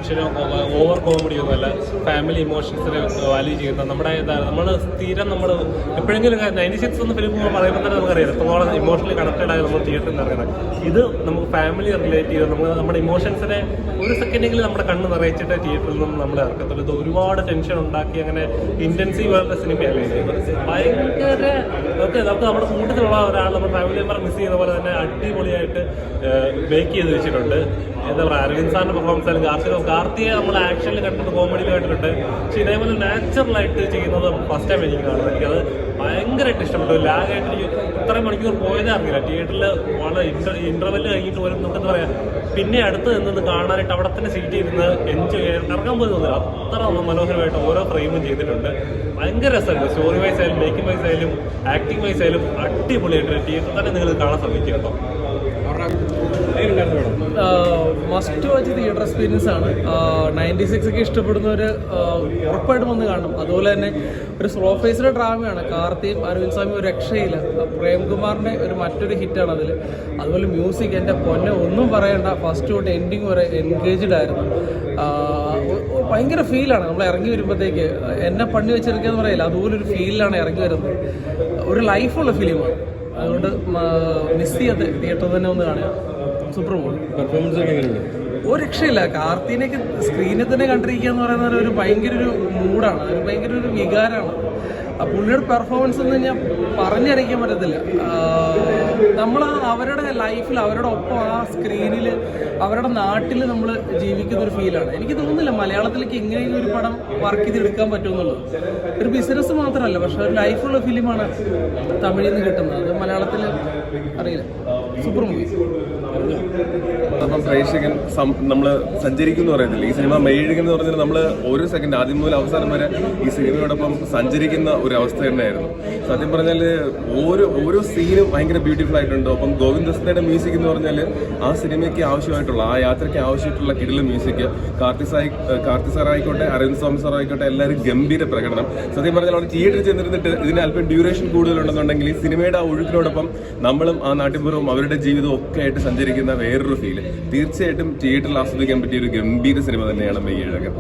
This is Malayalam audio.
ടെൻഷനോ ഓവർ കോമഡിയോ ഒന്നുമല്ല. ഫാമിലി ഇമോഷൻസിനെ വാല്യൂ ചെയ്യുന്ന നമ്മൾ സ്ഥിരം നമ്മൾ എപ്പോഴെങ്കിലും 96 എന്ന ഫിലിം പറയുമ്പോൾ തന്നെ നമുക്കറിയാം എത്രത്തോളം ഇമോഷണലി കണക്റ്റഡ് ആയി നമ്മൾ തിയേറ്ററിൽ നിന്ന് ഇറങ്ങണം. ഇത് നമുക്ക് ഫാമിലി റിലേറ്റ് ചെയ്ത് നമ്മുടെ ഇമോഷൻസിനെ ഒരു സെക്കൻഡെങ്കിലും നമ്മുടെ കണ്ണ് നിറയിച്ചിട്ട് തിയേറ്ററിൽ നിന്നും നമ്മൾ ഇറക്കത്തുള്ളൂ. ഇത് ഒരുപാട് ടെൻഷൻ ഉണ്ടാക്കി അങ്ങനെ ഇന്റൻസീവ് ആയിട്ടുള്ള സിനിമയല്ലേ ഇത്. ഭയങ്കര നമുക്ക് നമ്മുടെ കൂട്ടത്തിലുള്ള ഒരാൾ നമ്മുടെ ഫാമിലി മെമ്പർ മിസ് ചെയ്യുന്ന പോലെ തന്നെ അടിപൊളിയായിട്ട് മേക്ക് ചെയ്ത് വെച്ചിട്ടുണ്ട്. എന്താ പറയുക, അരവിന്ദ് സാറിന്റെ പെർഫോമൻസ് ആയാലും കാർത്തിയെ നമ്മൾ ആക്ഷനിൽ കണ്ടിട്ട് കോമഡിയിൽ കണ്ടിട്ടുണ്ട്. പക്ഷെ ഇതേപോലെ നാച്ചുറലായിട്ട് ചെയ്യുന്നത് ഫസ്റ്റ് ടൈം എനിക്ക് കാണുന്നത്. എനിക്കത് ഭയങ്കരമായിട്ട് ഇഷ്ടപ്പെട്ടു. ലാഗായിട്ട് എനിക്ക് ഇത്രയും മണിക്കൂർ പോയതേ അറിയില്ല. തിയേറ്ററിൽ വളരെ ഇന്റർവെല് കഴിഞ്ഞിട്ട് പോലും നമുക്കെന്താ പറയാ, പിന്നെ അടുത്ത് നിന്ന് കാണാനായിട്ട് അവിടെ തന്നെ സീറ്റ് ചെയ്തിരുന്ന് എൻജോയ് ചെയ്യാൻ ഇറങ്ങാൻ പോയി തോന്നില്ല. അത്ര മനോഹരമായിട്ട് ഓരോ ഫ്രെയിമും ചെയ്തിട്ടുണ്ട്. ഭയങ്കര രസമായിരുന്നു. സ്റ്റോറി വൈസ് ആയാലും മേക്കിംഗ് വൈസ് ആയാലും ആക്ടിംഗ് വൈസ് ആയാലും അടിപൊളിയായിട്ട് തിയേറ്ററിൽ തന്നെ നിങ്ങൾ കാണാൻ ശ്രമിക്കുക കേട്ടോ. മസ്റ്റ് വാച്ച് തിയേറ്റർ എക്സ്പീരിയൻസ് ആണ്. 96 ഒക്കെ ഇഷ്ടപ്പെടുന്നവർ ഉറപ്പായിട്ടും വന്ന് കാണണം. അതുപോലെ തന്നെ ഒരു സ്ലോ ഫേസിലെ ഡ്രാമയാണ്. കാർത്തിയും അരവിന്ദ് സ്വാമി ഒരു രക്ഷയില്ല. പ്രേംകുമാറിൻ്റെ മറ്റൊരു ഹിറ്റാണ് അതിൽ. അതുപോലെ മ്യൂസിക് എൻ്റെ പൊന്നെ ഒന്നും പറയണ്ട. ഫസ്റ്റ് തൊട്ട് എൻഡിങ് വരെ എൻഗേജ്ഡ് ആയിരുന്നു. ഭയങ്കര ഫീലാണ് നമ്മൾ ഇറങ്ങി വരുമ്പോഴത്തേക്ക്. എന്നെ പണി വെച്ചെടുക്കാന്ന് പറയില്ല, അതുപോലൊരു ഫീലിലാണ് ഇറങ്ങി വരുന്നത്. ഒരു ലൈഫുള്ള ഫിലിമാണ്. അതുകൊണ്ട് മിസ് ചെയ്യാതെ തിയേറ്ററിൽ തന്നെ ഒന്ന് കാണുക. Super movie. പെർഫോമൻസ് ഒക്കെ എങ്ങനെയുണ്ട്? ഒരു രക്ഷയില്ല. കാർത്തിനെയൊക്കെ സ്ക്രീനിൽ തന്നെ കണ്ടിരിക്കുക എന്ന് പറയുന്നത് ഒരു ഭയങ്കര ഒരു മൂഡാണ്, ഒരു ഭയങ്കര ഒരു വികാരമാണ്. പുള്ളിയുടെ പെർഫോമൻസ് ഒന്നും ഞാൻ പറഞ്ഞറിയിക്കാൻ പറ്റത്തില്ല. നമ്മൾ അവരുടെ ലൈഫിൽ അവരുടെ ഒപ്പം ആ സ്ക്രീനിൽ അവരുടെ നാട്ടിൽ നമ്മൾ ജീവിക്കുന്ന ഒരു ഫീലാണ്. എനിക്ക് തോന്നുന്നില്ല മലയാളത്തിലേക്ക് ഇങ്ങനെയൊക്കെ ഒരു പടം വർക്ക് ചെയ്തെടുക്കാൻ പറ്റുമെന്നുള്ളത്. ഒരു ബിസിനസ് മാത്രമല്ല, പക്ഷെ ഒരു ലൈഫുള്ള ഫിലിമാണ് തമിഴിൽ നിന്ന് കിട്ടുന്നത്. അത് മലയാളത്തിൽ അറിയില്ല. Super movie. അപ്പം പ്രേക്ഷകൻ നമ്മൾ സഞ്ചരിക്കുന്നു പറയുന്നില്ല. ഈ സിനിമ മെയ്ഴുകെന്ന് പറഞ്ഞാൽ നമ്മൾ ഒരു സെക്കൻഡ് ആദ്യം മുതൽ അവസാനം വരെ ഈ സിനിമയോടൊപ്പം സഞ്ചരിക്കുന്ന ഒരു അവസ്ഥ തന്നെയായിരുന്നു. സത്യം പറഞ്ഞാൽ ഓരോ സീനും ഭയങ്കര ബ്യൂട്ടിഫുൾ ആയിട്ടുണ്ട്. അപ്പം ഗോവിന്ദസ്തയുടെ മ്യൂസിക് എന്ന് പറഞ്ഞാൽ ആ സിനിമയ്ക്ക് ആവശ്യമായിട്ടുള്ള, ആ യാത്രയ്ക്ക് ആവശ്യമായിട്ടുള്ള കിടിലൻ മ്യൂസിക്. കാർത്തി സാർ ആയിക്കോട്ടെ, അരവിന്ദ് സ്വാമി സാർ ആയിക്കോട്ടെ, എല്ലാവരും ഗംഭീര പ്രകടനം. സത്യം പറഞ്ഞാൽ അവിടെ തിയേറ്ററിൽ ചെന്നിരുന്നിട്ട് ഇതിന് അല്പം ഡ്യൂറേഷൻ കൂടുതലുണ്ടെന്നുണ്ടെങ്കിൽ ഈ സിനിമയുടെ ആ ഒഴുക്കിനോടൊപ്പം നമ്മളും ആ നാട്ടിൻപുറവും അവരുടെ ജീവിതവും ഒക്കെ ആയിട്ട് സഞ്ചരിക്കുന്ന വേറൊരു ഫീല്. തീർച്ചയായിട്ടും തിയേറ്ററിൽ ആസ്വദിക്കാൻ പറ്റിയ ഒരു ഗംഭീര സിനിമ തന്നെയാണ് മെയ്യഴകൻ.